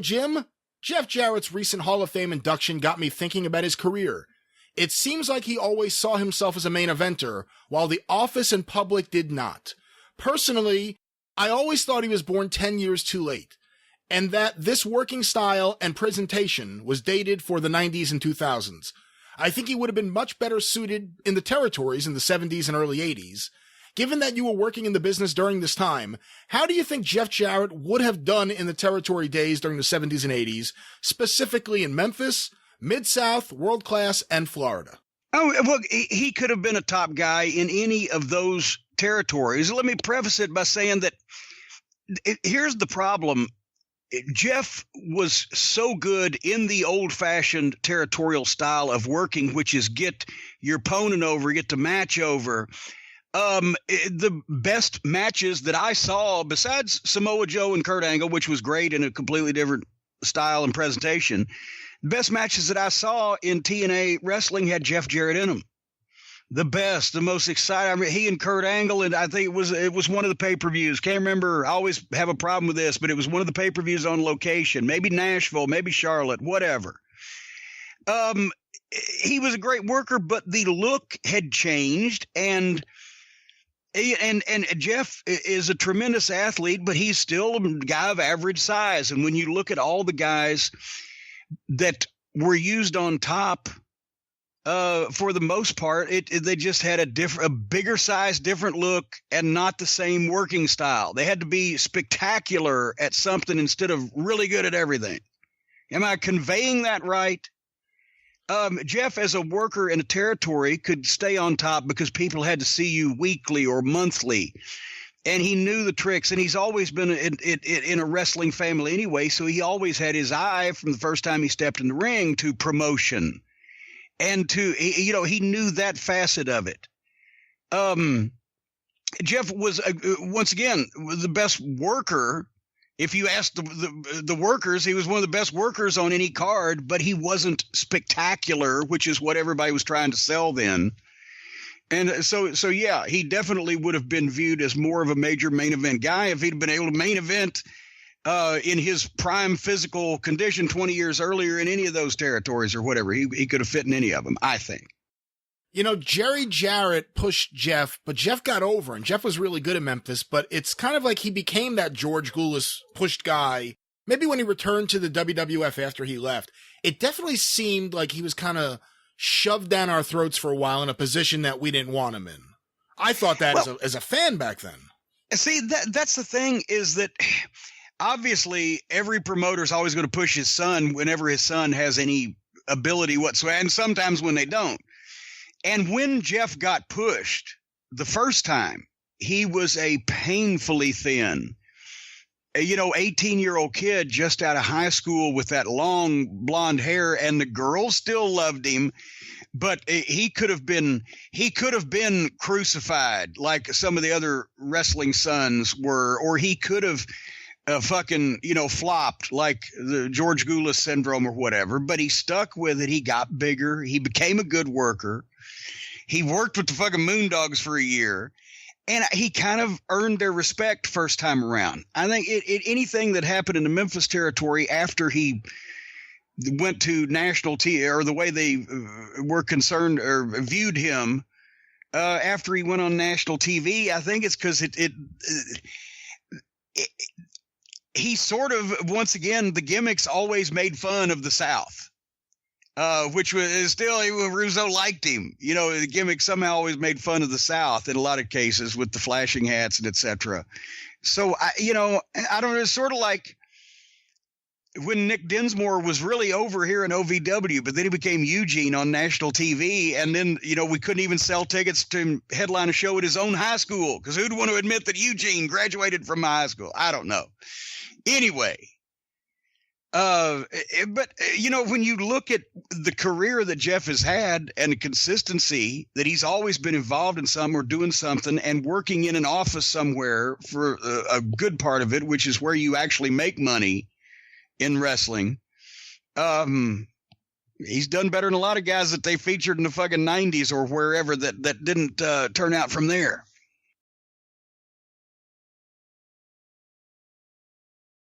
Jim. Jeff Jarrett's recent Hall of Fame induction got me thinking about his career. It seems like he always saw himself as a main eventer, while the office and public did not. Personally, I always thought he was born 10 years too late, and that this working style and presentation was dated for the 90s and 2000s. I think he would have been much better suited in the territories in the 70s and early 80s. Given that you were working in the business during this time, how do you think Jeff Jarrett would have done in the territory days during the 70s and 80s, specifically in Memphis, Mid-South, World Class, and Florida? Oh, well, he could have been a top guy in any of those territories. Let me preface it by saying that here's the problem. Jeff was so good in the old-fashioned territorial style of working, which is get your opponent over, get the match over. The best matches that I saw, besides Samoa Joe and Kurt Angle, which was great in a completely different style and presentation, the best matches that I saw in TNA wrestling had Jeff Jarrett in them. The best, the most exciting. I mean, he and Kurt Angle, and I think it was one of the pay-per-views. Can't remember. I always have a problem with this, but it was one of the pay-per-views on location. Maybe Nashville, maybe Charlotte, whatever. He was a great worker, but the look had changed, and Jeff is a tremendous athlete, but he's still a guy of average size. And when you look at all the guys that were used on top, for the most part, they just had a bigger size, different look, and not the same working style. They had to be spectacular at something instead of really good at everything. Am I conveying that right? Jeff, as a worker in a territory, could stay on top because people had to see you weekly or monthly. And he knew the tricks, and he's always been in a wrestling family anyway, so he always had his eye from the first time he stepped in the ring to promotion. And he knew that facet of it. Jeff was, once again, the best worker. If you asked the workers, he was one of the best workers on any card, but he wasn't spectacular, which is what everybody was trying to sell then. And so yeah, he definitely would have been viewed as more of a major main event guy if he'd been able to main event in his prime physical condition 20 years earlier in any of those territories or whatever. He could have fit in any of them, I think. Jerry Jarrett pushed Jeff, but Jeff got over, and Jeff was really good at Memphis, but it's kind of like he became that George Goulas pushed guy. Maybe when he returned to the WWF after he left, it definitely seemed like he was kind of shoved down our throats for a while in a position that we didn't want him in. I thought that as a fan back then. See, that's the thing, is that obviously every promoter is always going to push his son whenever his son has any ability whatsoever, and sometimes when they don't. And when Jeff got pushed the first time, he was a painfully thin, 18-year-old kid just out of high school with that long blonde hair, and the girls still loved him. But he could have been crucified like some of the other wrestling sons were, or he could have flopped like the George Goulas syndrome or whatever. But he stuck with it. He got bigger. He became a good worker. He worked with the fucking Moondogs for a year, and he kind of earned their respect first time around. I think anything that happened in the Memphis territory after he went to national TV, or the way they were concerned or viewed him after he went on national TV, I think it's because he sort of, once again, the gimmicks always made fun of the South. Which was still, Russo liked him. The gimmick somehow always made fun of the South in a lot of cases with the flashing hats and etc. So, I don't know, it's sort of like when Nick Dinsmore was really over here in OVW, but then he became Eugene on national TV. And then, we couldn't even sell tickets to headline a show at his own high school, because who'd want to admit that Eugene graduated from my high school? I don't know. Anyway. But when you look at the career that Jeff has had and the consistency that he's always been involved in some or doing something and working in an office somewhere for a good part of it, which is where you actually make money in wrestling. He's done better than a lot of guys that they featured in the fucking 90s or wherever that didn't turn out from there.